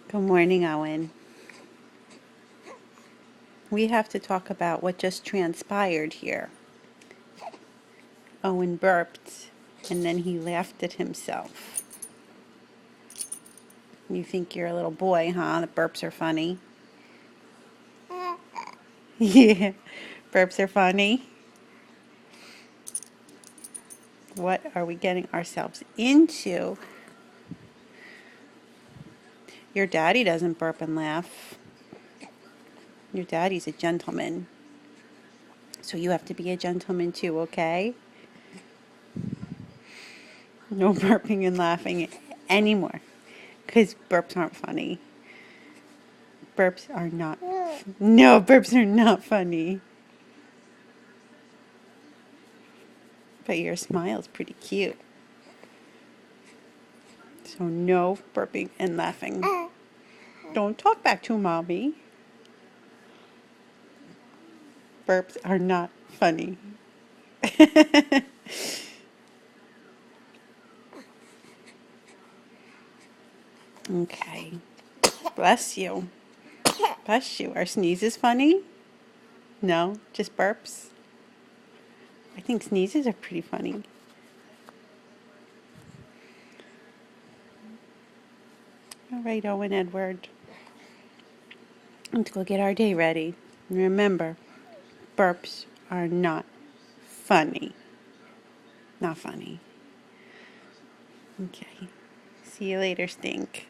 Good morning, Owen. We have to talk about what just transpired here. Owen burped, and then he laughed at himself. You think you're a little boy, huh? The burps are funny. Yeah, burps are funny. What are we getting ourselves into? Your daddy doesn't burp and laugh. Your daddy's a gentleman. So you have to be a gentleman too, okay? No burping and laughing anymore. Because burps aren't funny. Burps are not. No, burps are not funny. But your smile's pretty cute. So no burping and laughing. Don't talk back to mommy. Burps are not funny. Okay. Bless you. Bless you. Are sneezes funny? No, just burps. I think sneezes are pretty funny. All right, Owen Edward. Let's go get our day ready. And remember, burps are not funny. Not funny. Okay. See you later, Stink.